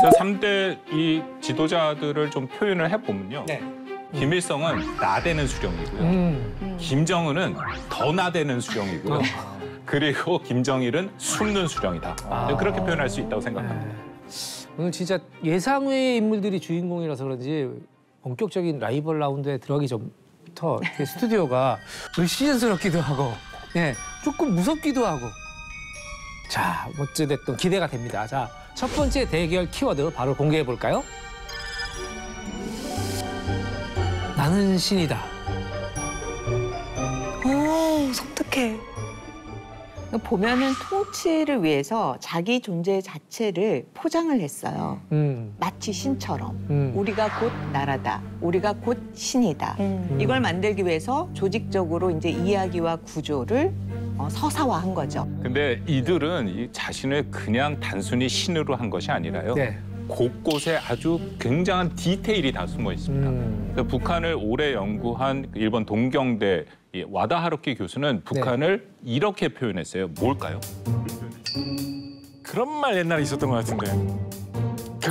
그래서 3대 이 지도자들을 좀 표현을 해보면요. 네. 김일성은 나대는 수령이고요. 김정은은 더 나대는 수령이고요. 그리고 김정일은 숨는 수령이다. 그렇게 표현할 수 있다고 생각합니다. 오늘 진짜 예상외의 인물들이 주인공이라서 그런지 본격적인 라이벌 라운드에 들어가기 전부터 이렇게 스튜디오가 시즌스럽기도 하고 네, 조금 무섭기도 하고 자, 어찌됐든 기대가 됩니다. 자, 첫 번째 대결 키워드 바로 공개해 볼까요? 나는 신이다. 오, 섬뜩해. 보면은 통치를 위해서 자기 존재 자체를 포장을 했어요. 마치 신처럼. 우리가 곧 나라다. 우리가 곧 신이다. 이걸 만들기 위해서 조직적으로 이제 이야기와 구조를 서사화한 거죠. 근데 이들은 이 자신을 그냥 단순히 신으로 한 것이 아니라요. 네. 곳곳에 아주 굉장한 디테일이 다 숨어 있습니다. 그래서 북한을 오래 연구한 일본 동경대 이 와다 하루키 교수는 북한을 이렇게 표현했어요. 뭘까요? 그런 말 옛날에 있었던 것 같은데.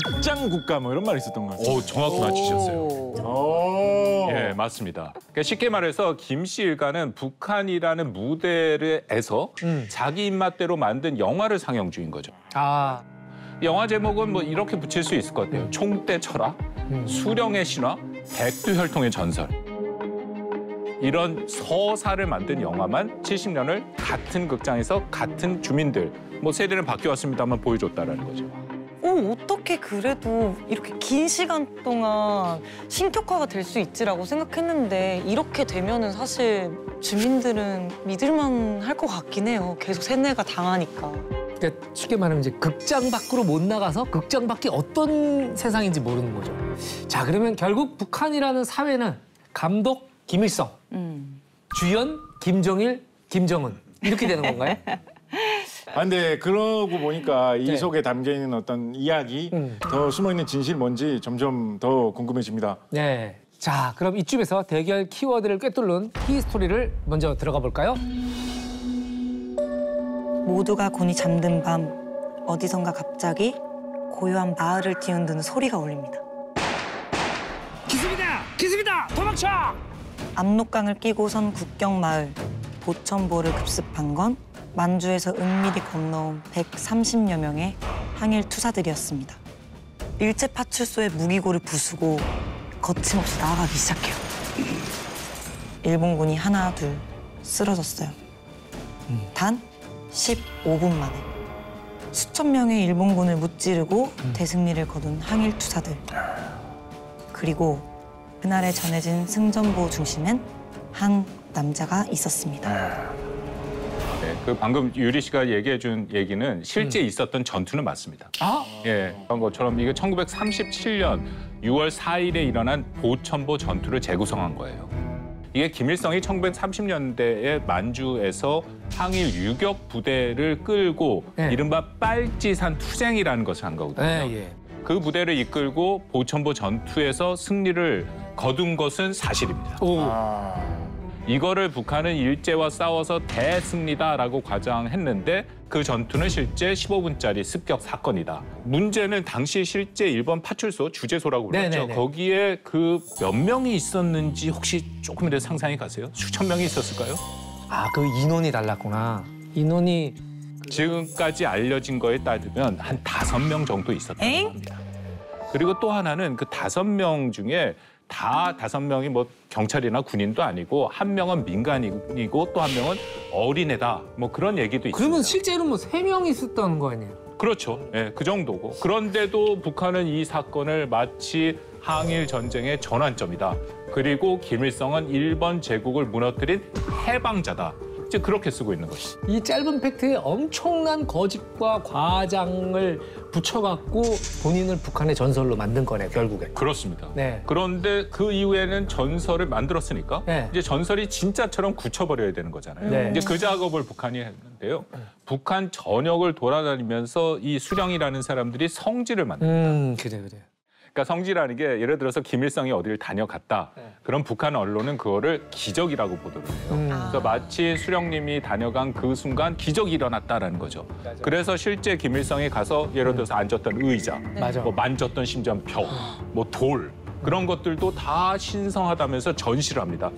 극장 국가 뭐 이런 말 있었던 것 같아요. 정확히 맞히셨어요. 오. 예, 맞습니다. 그러니까 쉽게 말해서 김씨 일가는 북한이라는 무대에서 자기 입맛대로 만든 영화를 상영 중인 거죠. 아, 영화 제목은 뭐 이렇게 붙일 수 있을 것 같아요. 총대 철학, 수령의 신화, 백두혈통의 전설. 이런 서사를 만든 영화만 70년을 같은 극장에서 같은 주민들, 뭐 세대는 바뀌었습니다만 보여줬다라는 거죠. 어떻게 그래도 이렇게 긴 시간 동안 신격화가 될 수 있지라고 생각했는데 이렇게 되면은 사실 주민들은 믿을만 할 것 같긴 해요. 계속 세뇌가 당하니까. 그러니까 쉽게 말하면 이제 극장 밖으로 못 나가서 극장 밖이 어떤 세상인지 모르는 거죠. 자, 그러면 결국 북한이라는 사회는 감독 김일성, 주연 김정일, 김정은 이렇게 되는 건가요? 근데 그러고 보니까 이 네. 속에 담겨 있는 어떤 이야기, 더 숨어 있는 진실이 뭔지 점점 더 궁금해집니다. 네. 자, 그럼 이쯤에서 대결 키워드를 꿰뚫는 히스토리를 먼저 들어가 볼까요? 모두가 곤히 잠든 밤 어디선가 갑자기 고요한 마을을 뒤흔드는 소리가 울립니다. 기습이다! 기습이다! 도망쳐! 압록강을 끼고 선 국경마을 보천보를 급습한 건 만주에서 은밀히 건너온 130여 명의 항일 투사들이었습니다. 일제 파출소의 무기고를 부수고 거침없이 나아가기 시작해요. 일본군이 하나 둘 쓰러졌어요. 단 15분 만에 수천 명의 일본군을 무찌르고 대승리를 거둔 항일 투사들. 그리고 그날에 전해진 승전보 중심엔 한 남자가 있었습니다. 네, 그 방금 유리 씨가 얘기해 준 얘기는 실제 있었던 전투는 맞습니다. 아? 예, 그런 것처럼 이게 1937년 6월 4일에 일어난 보천보 전투를 재구성한 거예요. 이게 김일성이 1930년대에 만주에서 항일 유격 부대를 끌고 이른바 빨치산 투쟁이라는 것을 한 거거든요. 예. 그 부대를 이끌고 보천보 전투에서 승리를 거둔 것은 사실입니다. 이거를 북한은 일제와 싸워서 대승리다라고 과장했는데 그 전투는 실제 15분짜리 습격 사건이다. 문제는 당시 실제 일본 파출소, 주재소라고 불렀죠. 네네네. 거기에 그 몇 명이 있었는지 혹시 조금이라도 상상이 가세요? 수천 명이 있었을까요? 아, 그 인원이 달랐구나. 인원이 지금까지 알려진 거에 따르면 한 5명 정도 있었다고 에잉? 합니다. 그리고 또 하나는 그 5명 중에 다 5명이 뭐 경찰이나 군인도 아니고 한 명은 민간인이고 또 한 명은 어린애다. 뭐 그런 얘기도 있습니다. 그러면 실제로 뭐 3명이 있었다는 거 아니에요? 그렇죠. 예, 그 정도고. 그런데도 북한은 이 사건을 마치 항일 전쟁의 전환점이다. 그리고 김일성은 일본 제국을 무너뜨린 해방자다. 이제 그렇게 쓰고 있는 것이죠. 이 짧은 팩트에 엄청난 거짓과 과장을 붙여갖고 본인을 북한의 전설로 만든 거네요, 결국에. 그렇습니다. 네. 그런데 그 이후에는 전설을 만들었으니까 네. 이제 전설이 진짜처럼 굳혀버려야 되는 거잖아요. 네. 이제 그 작업을 북한이 했는데요. 북한 전역을 돌아다니면서 이 수령이라는 사람들이 성지를 만듭니다. 그래. 그러니까 성지라는 게 예를 들어서 김일성이 어디를 다녀갔다. 그럼 북한 언론은 그거를 기적이라고 보도를 해요. 그래서 마치 수령님이 다녀간 그 순간 기적이 일어났다라는 거죠. 그래서 실제 김일성이 가서 예를 들어서 앉았던 의자, 뭐 만졌던 심지어 벽, 뭐 돌 그런 것들도 다 신성하다면서 전시를 합니다.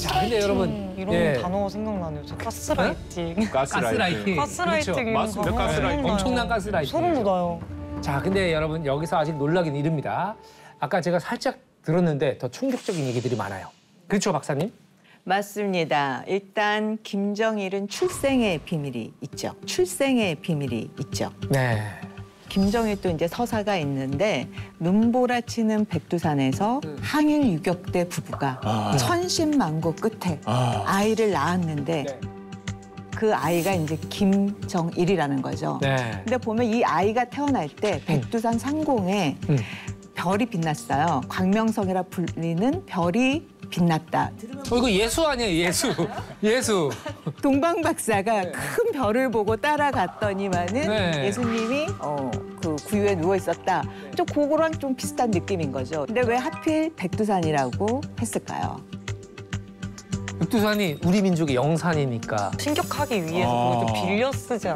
자, 근데 여러분, 이런 예. 단어가 생각나네요. 저 가스라이팅. 가스라이팅. 가스라이팅 그렇죠. 이런 맞습니다. 단어 가스라이팅. 생각나요. 엄청난 가스라이팅. 소름 돋아요. 자, 근데 여러분 여기서 아직 놀라긴 이릅니다. 아까 제가 살짝 들었는데 더 충격적인 얘기들이 많아요. 그렇죠, 박사님? 맞습니다. 일단 김정일은 출생의 비밀이 있죠. 출생의 비밀이 있죠. 네. 김정일 또 이제 서사가 있는데 눈보라치는 백두산에서 항일 유격대 부부가 천신만고 끝에 아이를 낳았는데 네. 그 아이가 이제 김정일이라는 거죠. 네. 근데 보면 이 아이가 태어날 때 백두산 상공에 별이 빛났어요. 광명성이라 불리는 별이 빛났다. 이거 예수 아니에요, 예수. 예수. 동방 박사가 큰 별을 보고 따라갔더니만은 네. 예수님이 그 구유에 누워 있었다. 좀 그거랑 좀 비슷한 느낌인 거죠. 근데 왜 하필 백두산이라고 했을까요? 백두산이 우리 민족의 영산이니까. 신격하기 위해서 그걸 좀 빌려 쓰지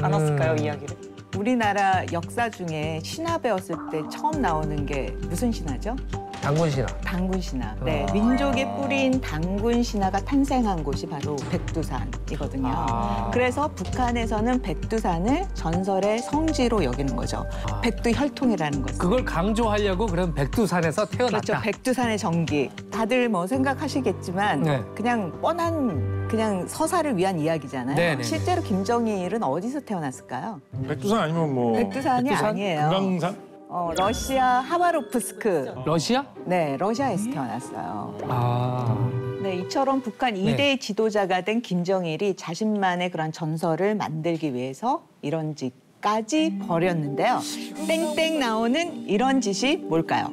않았을까요, 이야기를? 우리나라 역사 중에 신화 배웠을 때 처음 나오는 게 무슨 신화죠? 당군신화. 당군 신화. 네, 민족의 뿌리인 당군 신화가 탄생한 곳이 바로 백두산이거든요. 그래서 북한에서는 백두산을 전설의 성지로 여기는 거죠. 백두혈통이라는 거죠. 그걸 강조하려고 그럼 백두산에서 태어났다. 그렇죠. 백두산의 전기. 다들 뭐 생각하시겠지만 네. 그냥 뻔한 그냥 서사를 위한 이야기잖아요. 네네네. 실제로 김정일은 어디서 태어났을까요? 백두산 아니면 뭐 백두산이 아니에요. 금강산? 러시아 하바로프스크. 러시아? 네, 러시아에서 태어났어요. 아. 네, 이처럼 북한 네. 2대 지도자가 된 김정일이 자신만의 그런 전설을 만들기 위해서 이런 짓까지 벌였는데요. 땡땡 나오는 이런 짓이 뭘까요?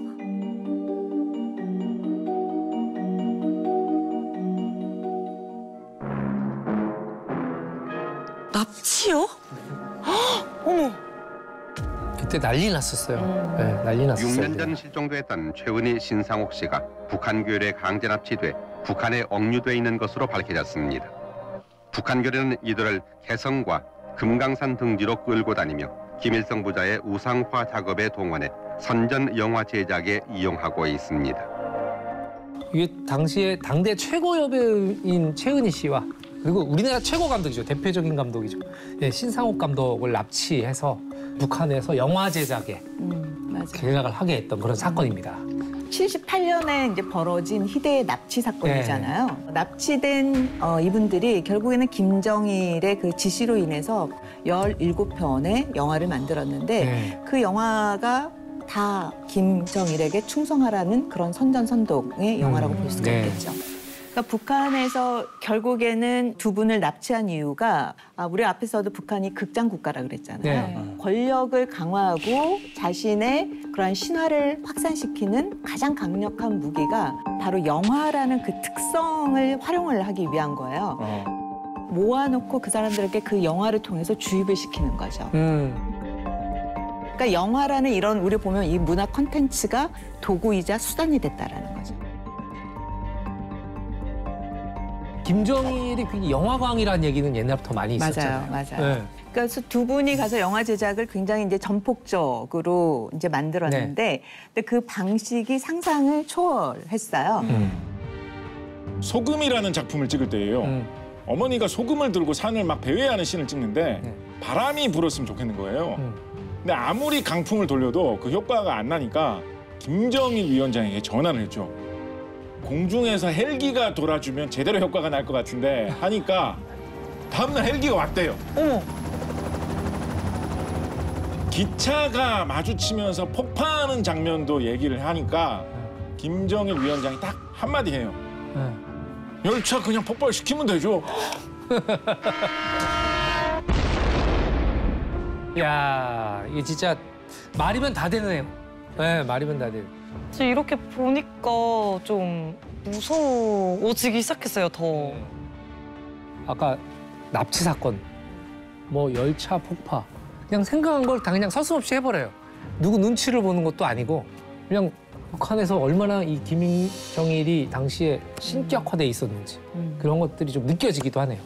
납치요? 어머. 그때 난리 났었어요. 네, 난리 났었어요. 6년 전 실종됐던 최은희 신상옥 씨가 북한 교련에 강제 납치돼 북한에 억류돼 있는 것으로 밝혀졌습니다. 북한 교련은 이들을 해성과 금강산 등지로 끌고 다니며 김일성 부자의 우상화 작업에 동원해 선전 영화 제작에 이용하고 있습니다. 이게 당시에 당대 최고 여배우인 최은희 씨와 그리고 우리나라 최고 감독이죠. 대표적인 감독이죠. 예, 신상옥 감독을 납치해서 북한에서 영화 제작에 맞아요. 계략을 하게 했던 그런 사건입니다. 78년에 이제 벌어진 희대의 납치 사건이잖아요. 납치된 이분들이 결국에는 김정일의 그 지시로 인해서 17편의 영화를 만들었는데 네. 그 영화가 다 김정일에게 충성하라는 그런 선전선동의 영화라고 볼 수가 네. 있겠죠. 그러니까 북한에서 결국에는 두 분을 납치한 이유가 우리 앞에서도 북한이 극장 국가라 그랬잖아요. 네. 권력을 강화하고 자신의 그러한 신화를 확산시키는 가장 강력한 무기가 바로 영화라는 그 특성을 활용을 하기 위한 거예요. 모아놓고 그 사람들에게 그 영화를 통해서 주입을 시키는 거죠. 그러니까 영화라는 이런 우리 보면 이 문화 콘텐츠가 도구이자 수단이 됐다라는 거죠. 김정일이 굉장히 영화광이라는 얘기는 옛날부터 많이 있었잖아요. 맞아요. 네. 그래서 두 분이 가서 영화 제작을 굉장히 이제 전폭적으로 이제 만들었는데 근데 그 방식이 상상을 초월했어요. 소금이라는 작품을 찍을 때예요. 어머니가 소금을 들고 산을 막 배회하는 씬을 찍는데 바람이 불었으면 좋겠는 거예요. 근데 아무리 강풍을 돌려도 그 효과가 안 나니까 김정일 위원장에게 전화를 했죠. 공중에서 헬기가 돌아주면 제대로 효과가 날 것 같은데 하니까 다음날 헬기가 왔대요. 어머. 기차가 마주치면서 폭파하는 장면도 얘기를 하니까 김정일 위원장이 딱 한마디 해요. 열차 그냥 폭발시키면 되죠. 야, 이게 진짜 말이면 다 되네요. 네, 말이면 다 되네. 저 이렇게 보니까 좀 무서워지기 시작했어요, 더. 아까 납치 사건, 뭐 열차 폭파, 그냥 생각한 걸 다 그냥 서슴없이 해버려요. 누구 눈치를 보는 것도 아니고 그냥 북한에서 얼마나 이 김정일이 당시에 신격화돼 있었는지 그런 것들이 좀 느껴지기도 하네요.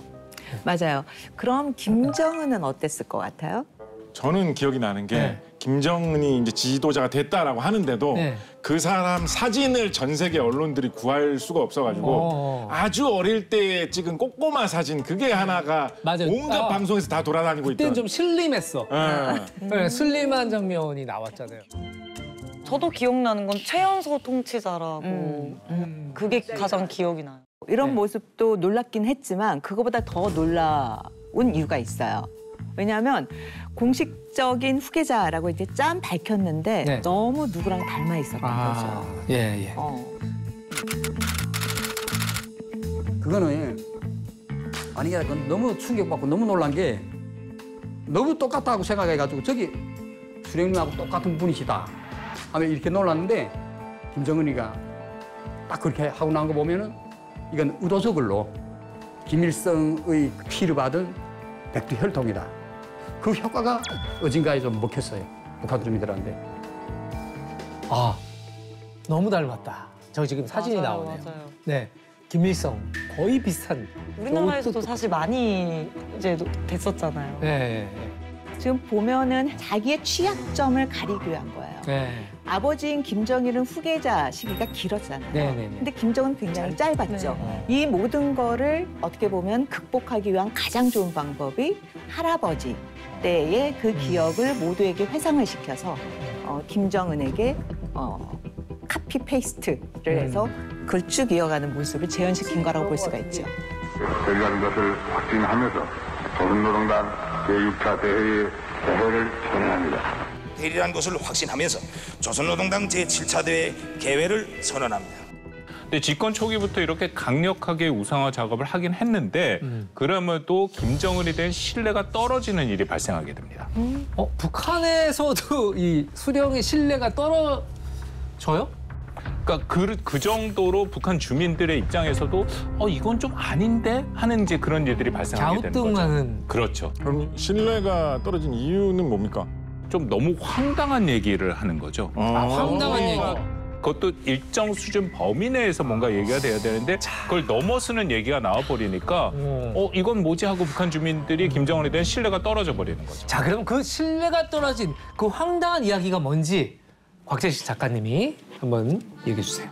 맞아요. 그럼 김정은은 어땠을 것 같아요? 저는 기억이 나는 게 김정은이 이제 지도자가 됐다라고 하는데도 그 사람 사진을 전 세계 언론들이 구할 수가 없어가지고 아주 어릴 때 찍은 꼬꼬마 사진 그게 하나가 맞아요. 온갖 방송에서 다 돌아다니고 그때는 있던. 좀 슬림했어. 네, 슬림한 장면이 나왔잖아요. 저도 기억나는 건 최연소 통치자라고 그게 가장 기억이 나요. 이런 모습도 놀랍긴 했지만 그거보다 더 놀라운 이유가 있어요. 왜냐하면 공식적인 후계자라고 이제 짠 밝혔는데 너무 누구랑 닮아 있었던 거죠. 예. 그거는 아니 그건 너무 충격받고 너무 놀란 게 너무 똑같다고 생각해가지고 저기 수령님하고 똑같은 분이시다 하면 이렇게 놀랐는데 김정은이가 딱 그렇게 하고 나온 거 보면은 이건 의도적으로 김일성의 피를 받은 백두혈통이다. 그 효과가 어딘가에 좀 먹혔어요. 북한 주민들한테. 아, 너무 닮았다. 저 지금 사진이 맞아요, 나오네요. 맞아요. 네, 김일성 거의 비슷한. 우리나라에서도 사실 많이 이제 됐었잖아요. 네. 지금 보면은 자기의 취약점을 가리기 위한 거예요. 아버지인 김정일은 후계자 시기가 길었잖아요. 근데 김정은 굉장히 짧았죠. 이 모든 거를 어떻게 보면 극복하기 위한 가장 좋은 방법이 할아버지 때의 그 기억을 모두에게 회상을 시켜서 김정은에게 카피 페이스트를 해서 그걸 쭉 이어가는 모습을 재현시킨 거라고 볼 수가 있죠. 대리하는 것을 확신하면서 조선노동당 제6차 대회의 개회를 선언합니다. 대리라는 것을 확신하면서 조선노동당 제7차 대회 개회를 선언합니다. 근데 집권 초기부터 이렇게 강력하게 우상화 작업을 하긴 했는데 그러면도 김정은에 대한 신뢰가 떨어지는 일이 발생하게 됩니다. 북한에서도 이 수령의 신뢰가 떨어져요? 그러니까 그 정도로 북한 주민들의 입장에서도 이건 좀 아닌데 하는 이제 그런 일들이 발생하게 되는 거죠. 갸우뚱하는. 그렇죠. 그럼 신뢰가 떨어진 이유는 뭡니까? 좀 너무 황당한 얘기를 하는 거죠. 황당한 얘기. 그것도 일정 수준 범위 내에서 뭔가 얘기가 돼야 되는데 그걸 넘어서는 얘기가 나와버리니까 이건 뭐지 하고 북한 주민들이 김정은에 대한 신뢰가 떨어져 버리는 거죠. 자, 그럼 그 신뢰가 떨어진 그 황당한 이야기가 뭔지 곽재식 작가님이 한번 얘기해 주세요.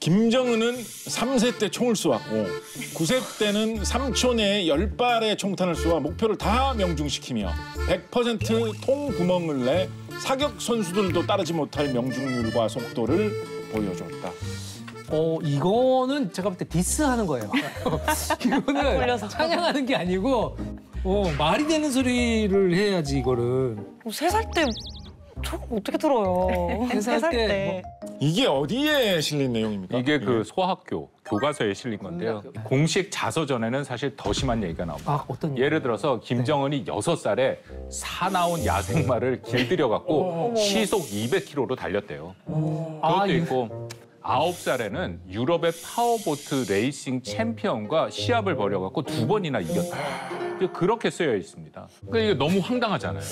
김정은은 3세 때 총을 쏘았고 9세 때는 3초 내에 10발의 총탄을 쏘아 목표를 다 명중시키며 100% 통구멍을 내 사격 선수들도 따르지 못할 명중률과 속도를 보여줬다. 이거는 제가 볼 때 디스하는 거예요. 이거는 찬양하는 게 아니고 말이 되는 소리를 해야지 이거를. 3살 때 총 어떻게 들어요? 3살 때. 이게 어디에 실린 내용입니까? 이게 그 소학교, 교과서에 실린 건데요. 공식 자서전에는 사실 더 심한 얘기가 나옵니다. 어떤 얘기? 예를 들어서 김정은이 6살에 사나운 야생마를 길들여갖고 시속 200km로 달렸대요. 그것도 있고 9살에는 유럽의 파워보트 레이싱 챔피언과 시합을 벌여갖고 2번이나 이겼다. 그렇게 쓰여 있습니다. 그러니까 이게 너무 황당하잖아요.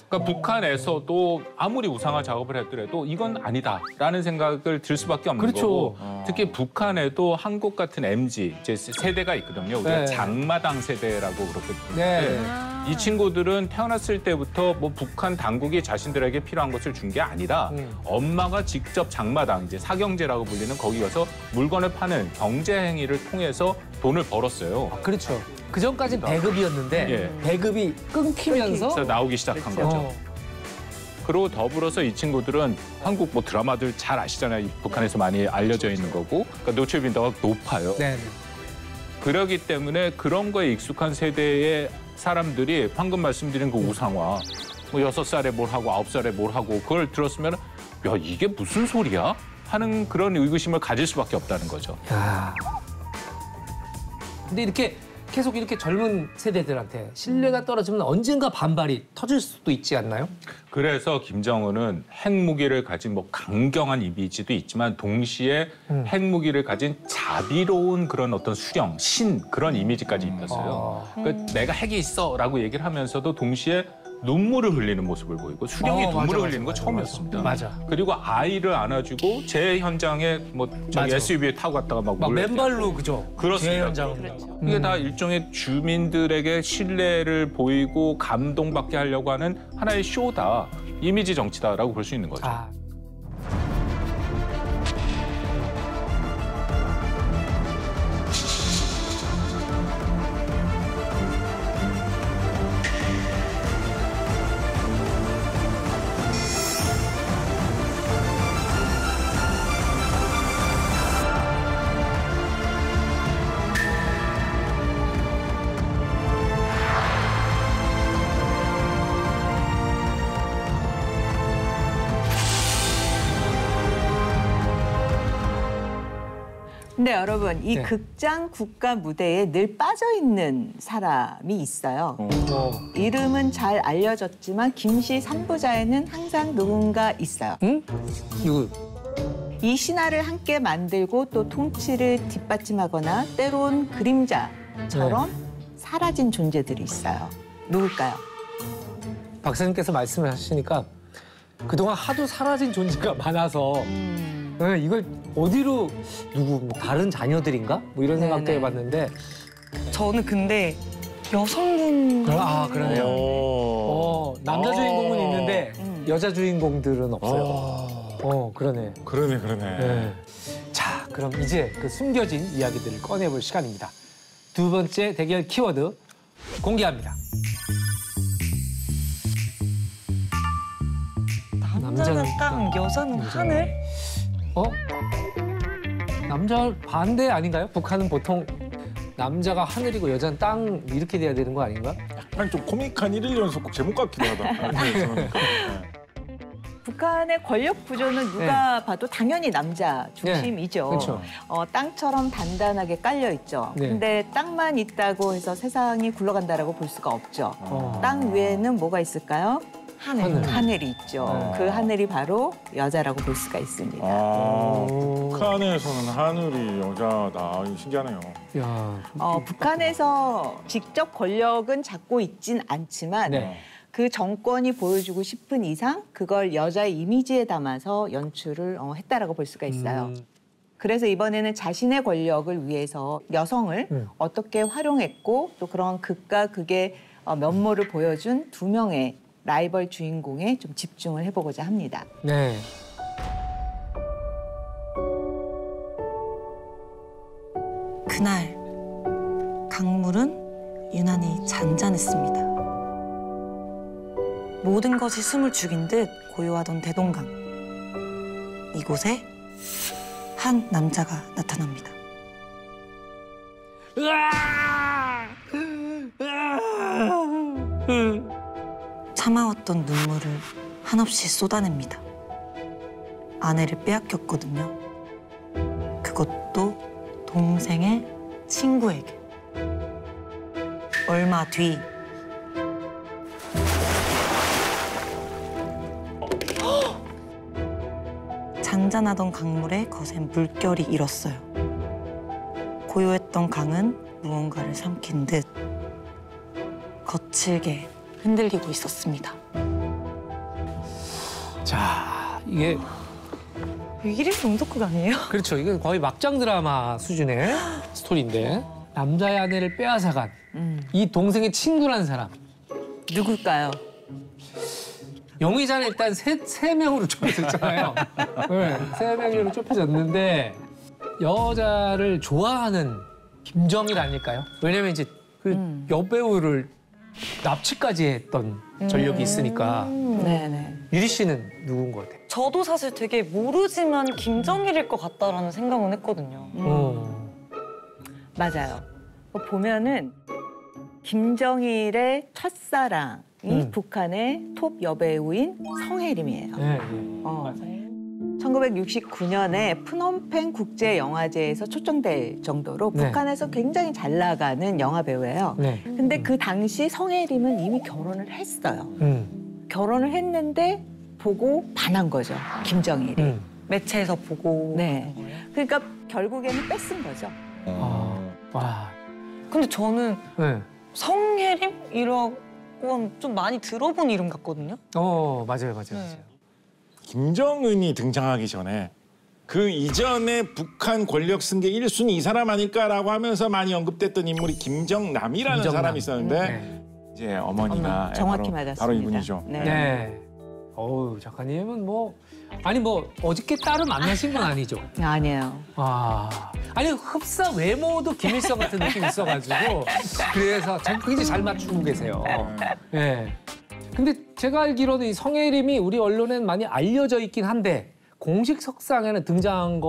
그러니까 북한에서도 아무리 우상화 작업을 했더라도 이건 아니다라는 생각을 들 수밖에 없는 거고 특히 북한에도 한국 같은 MZ 이제 세대가 있거든요. 우리가 장마당 세대라고 그렇게 부르는데 이 친구들은 태어났을 때부터 뭐 북한 당국이 자신들에게 필요한 것을 준 게 아니라 엄마가 직접 장마당 이제 사경제라고 불리는 거기 가서 물건을 파는 경제 행위를 통해서 돈을 벌었어요. 그렇죠. 그 전까지는 배급이었는데 배급이 끊기면서 나오기 시작한 거죠. 그리고 더불어서 이 친구들은 한국 뭐 드라마들 잘 아시잖아요. 북한에서 많이 알려져 있는 거고 그러니까 노출 빈도가 높아요. 그러기 때문에 그런 거에 익숙한 세대의 사람들이 방금 말씀드린 그 우상화 뭐 6살에 뭘 하고 9살에 뭘 하고 그걸 들었으면 야 이게 무슨 소리야? 하는 그런 의구심을 가질 수밖에 없다는 거죠. 근데 이렇게 계속 이렇게 젊은 세대들한테 신뢰가 떨어지면 언젠가 반발이 터질 수도 있지 않나요? 그래서 김정은은 핵무기를 가진 뭐 강경한 이미지도 있지만 동시에 핵무기를 가진 자비로운 그런 어떤 수령, 신 그런 이미지까지 입혔어요. 그러니까 내가 핵이 있어라고 얘기를 하면서도 동시에 눈물을 흘리는 모습을 보이고 수령이 눈물을 맞아, 흘리는 거 맞아, 처음이었습니다. 맞아. 그리고 아이를 안아주고 제 현장에 뭐 저기 맞아. SUV에 타고 갔다가 막 맨발로 그죠? 그렇습니다. 현장. 이게 다 일종의 주민들에게 신뢰를 보이고 감동받게 하려고 하는 하나의 쇼다. 이미지 정치다라고 볼 수 있는 거죠. 아. 근데 여러분, 이 네. 극장 국가 무대에 늘 빠져있는 사람이 있어요. 이름은 잘 알려졌지만 김씨 3부자에는 항상 누군가 있어요. 응? 누구? 이 신화를 함께 만들고 또 통치를 뒷받침하거나 때론 그림자처럼 사라진 존재들이 있어요. 누굴까요? 박사님께서 말씀을 하시니까 그동안 하도 사라진 존재가 많아서 네, 이걸 어디로 누구 뭐 다른 자녀들인가? 뭐 이런 생각도 네네. 해봤는데 저는 근데 여성분 아 그러네요. 남자 주인공은 있는데 여자 주인공들은 없어요. 그러네. 그러네. 네. 자, 그럼 이제 그 숨겨진 이야기들을 꺼내볼 시간입니다. 두 번째 대결 키워드 공개합니다. 남자는 땅, 여자는 하늘? 남자 반대 아닌가요? 북한은 보통 남자가 하늘이고 여자는 땅 이렇게 돼야 되는 거 아닌가? 약간 좀 코믹한 1일 연속곡 제목 같기도 하다. 북한의 권력 구조는 누가 봐도 당연히 남자 중심이죠. 그렇죠. 땅처럼 단단하게 깔려 있죠. 네. 근데 땅만 있다고 해서 세상이 굴러간다라고 볼 수가 없죠. 어. 땅 위에는 뭐가 있을까요? 하늘. 하늘이 있죠. 네. 그 하늘이 바로 여자라고 볼 수가 있습니다. 북한에서는 하늘이 여자다. 이거 신기하네요. 야, 북한에서 직접 권력은 잡고 있진 않지만 네. 그 정권이 보여주고 싶은 이상 그걸 여자의 이미지에 담아서 연출을 했다라고 볼 수가 있어요. 그래서 이번에는 자신의 권력을 위해서 여성을 어떻게 활용했고 또 그런 극과 극의 면모를 보여준 두 명의 라이벌 주인공에 좀 집중을 해보고자 합니다. 네. 그날 강물은 유난히 잔잔했습니다. 모든 것이 숨을 죽인 듯 고요하던 대동강. 이곳에 한 남자가 나타납니다. 참아왔던 눈물을 한없이 쏟아냅니다. 아내를 빼앗겼거든요. 그것도 동생의 친구에게. 얼마 뒤 잔잔하던 강물에 거센 물결이 일었어요. 고요했던 강은 무언가를 삼킨 듯 거칠게 흔들리고 있었습니다. 자, 이게 일일 정석극 아니에요? 그렇죠. 이게 거의 막장 드라마 수준의 스토리인데 남자의 아내를 빼앗아간 이 동생의 친구라는 사람. 누굴까요? 용의자는 일단 세 명으로 좁혀졌잖아요. 네, 세 명으로 좁혀졌는데 여자를 좋아하는 김정일 아닐까요? 왜냐면 이제 그 여배우를 납치까지 했던 전력이 있으니까. 네네. 유리 씨는 누군 것 같아요? 저도 사실 되게 모르지만 김정일일 것 같다라는 생각은 했거든요. 맞아요. 보면은 김정일의 첫사랑이 북한의 톱 여배우인 성혜림이에요. 네. 1969년에 프놈펜 국제영화제에서 초청될 정도로 네. 북한에서 굉장히 잘 나가는 영화 배우예요. 네. 근데 그 당시 성혜림은 이미 결혼을 했어요. 결혼을 했는데 보고 반한 거죠, 김정일이. 매체에서 보고. 네. 그러니까 결국에는 뺏은 거죠. 와. 근데 저는 네. 성혜림이라고 김정은이라고 하면 좀 많이 들어본 이름 같거든요. 맞아요. 네. 김정은이 등장하기 전에 그 이전에 북한 권력 승계 1순위 이 사람 아닐까라고 하면서 많이 언급됐던 인물이 김정남이라는 사람이 있었는데 이제 어머니가 정확히 바로 맞았습니다. 이분이죠. 네. 어우, 작가님은 어저께 딸을 만나신 건 아니죠? 아니에요. 아니 흡사 외모도 김일성 같은 느낌이 있어가지고 그래서 굉장히 잘 맞추고 계세요. 네. 근데 제가 알기로는 이 성혜림이 우리 언론엔 많이 알려져 있긴 한데 공식 석상에는 등장한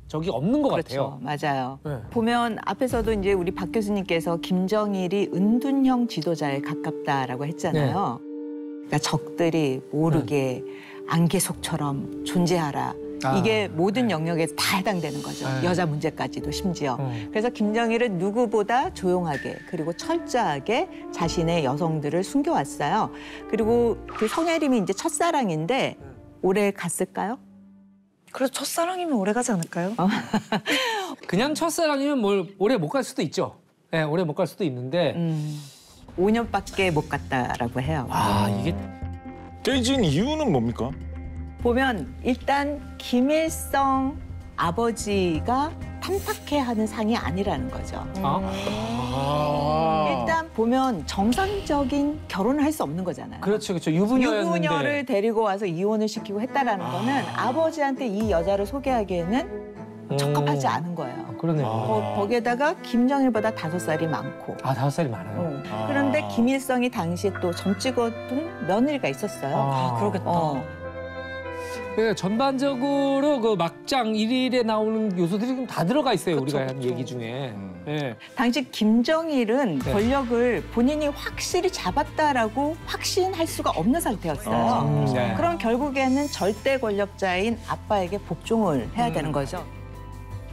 적이 없는 것 그렇죠. 같아요. 맞아요. 네. 보면 앞에서도 이제 우리 박 교수님께서 김정일이 은둔형 지도자에 가깝다라고 했잖아요. 그러니까 적들이 모르게 안개 속처럼 존재하라. 이게 모든 영역에 다 해당되는 거죠. 여자 문제까지도 심지어. 그래서 김정일은 누구보다 조용하게 그리고 철저하게 자신의 여성들을 숨겨왔어요. 그리고 그 성혜림이 이제 첫사랑인데 오래 갔을까요? 그래서 첫사랑이면 오래 가지 않을까요? 그냥 첫사랑이면 오래 못 갈 수도 있죠. 네, 오래 못 갈 수도 있는데 5년밖에 못 갔다라고 해요. 이게 깨진 이유는 뭡니까? 보면 일단 김일성 아버지가 탐탁해하는 상이 아니라는 거죠. 일단 보면 정상적인 결혼을 할 수 없는 거잖아요. 그렇죠. 유부녀였는데. 유부녀를 데리고 와서 이혼을 시키고 했다라는 거는 아버지한테 이 여자를 소개하기에는 적합하지 않은 거예요. 그러네요. 거기에다가 김정일보다 5살이 많고. 5살이 많아요. 그런데 김일성이 당시에 또 점 찍어둔 며느리가 있었어요. 그러겠다. 그러니까 전반적으로 그 막장 1일에 나오는 요소들이 지금 다 들어가 있어요. 우리가 한 얘기 중에. 네. 당시 김정일은 권력을 본인이 확실히 잡았다라고 확신할 수가 없는 상태였어요. 그럼 결국에는 절대 권력자인 아빠에게 복종을 해야 되는 거죠.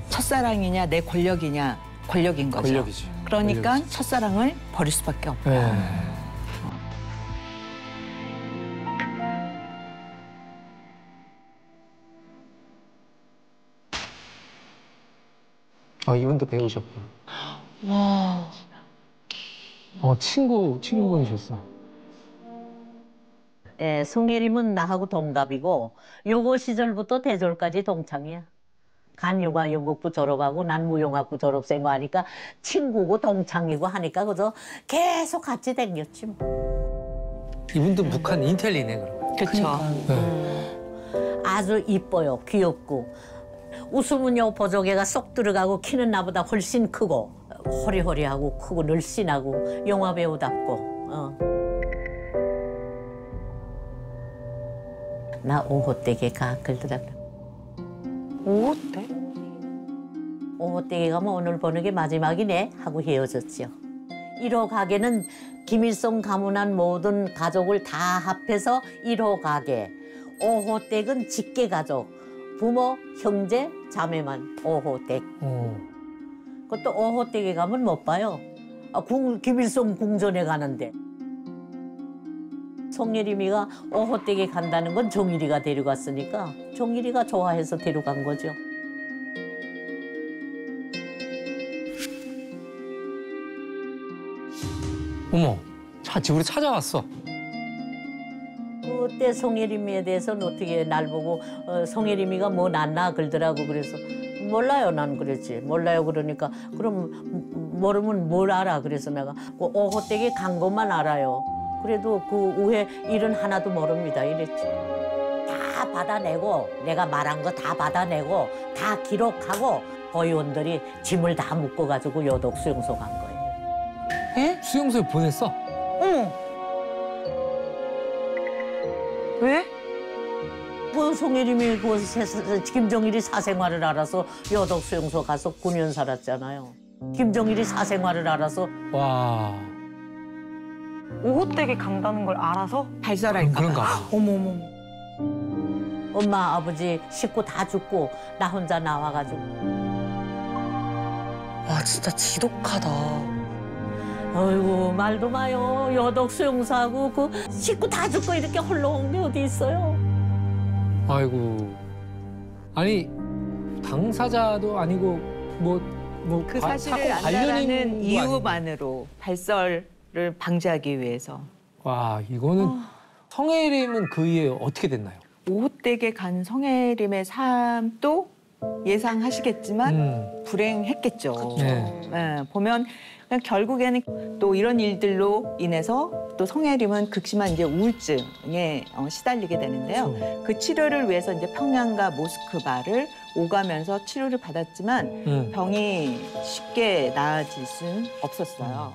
첫사랑이냐 내 권력이냐 권력인 거죠. 권력이지. 그러니까 권력이지. 첫사랑을 버릴 수밖에 없다. 이분도 배우셨구나. 와. 친구분이셨어. 예, 성혜림은 나하고 동갑이고 요거 시절부터 대졸까지 동창이야. 간유가 연극부 졸업하고 난 무용학부 졸업생고 하니까 친구고 동창이고 하니까 그저 계속 같이 댕겼지 뭐. 이분도 북한 인텔리네 그럼. 그렇죠. 아주 이뻐요. 귀엽고. 웃으면요 보조개가 쏙 들어가고 키는 나보다 훨씬 크고 호리호리하고 크고 늘씬하고 영화배우답고. 나 5호 댁에 가 그러더라고. 5호 댁? 5호 댁에 가면 오늘 보는 게 마지막이네 하고 헤어졌죠. 1호 가게는 김일성 가문한 모든 가족을 다 합해서 1호 가게. 5호 댁은 직계 가족. 부모, 형제, 자매만 5호 댁. 그것도 5호 댁에 가면 못 봐요. 김일성 궁전에 가는데. 성혜림이가 5호 댁에 간다는 건 정일이가 데려갔으니까 정일이가 좋아해서 데려간 거죠. 어머, 집으로 찾아왔어. 그때 성혜림이에 대해서는 어떻게 날 보고 성혜림이가 뭐 낳나 그러더라고. 그래서 몰라요 난 그랬지. 몰라요 그러니까 그럼 모르면 뭘 알아. 그래서 내가 그 5호 댁에 간 것만 알아요. 그래도 그 후에 일은 하나도 모릅니다 이랬지. 다 받아내고 내가 말한 거 다 받아내고 다 기록하고 고위원들이 짐을 다 묶어가지고 여독 수용소 간 거예요. 에? 수용소에 보냈어? 어머. 왜? 그 송혜림이 김정일이 사생활을 알아서 여독 수용소 가서 9년 살았잖아요. 김정일이 사생활을 알아서. 와. 5호 댁에 간다는 걸 알아서? 발설할까 봐. 그런가 봐. 어머머. 엄마 아버지 식구 다 죽고 나 혼자 나와가지고. 와 진짜 지독하다. 아이고 말도 마요. 여독 수용소하고 그 식구 다 죽고 이렇게 홀로 온 게 어디 있어요. 아이고. 아니 당사자도 아니고 그 사실을 사건 관련인 안다라는 거 이유만으로 발설을 방지하기 위해서 와, 이거는 성혜림은 그 이후에 어떻게 됐나요? 오हु댁에 간 성혜림의 삶도 예상하시겠지만 불행했겠죠. 네, 보면 그냥 결국에는 또 이런 일들로 인해서 또 성혜림은 극심한 이제 우울증에 시달리게 되는데요. 그 치료를 위해서 이제 평양과 모스크바를 오가면서 치료를 받았지만 병이 쉽게 나아질 수는 없었어요.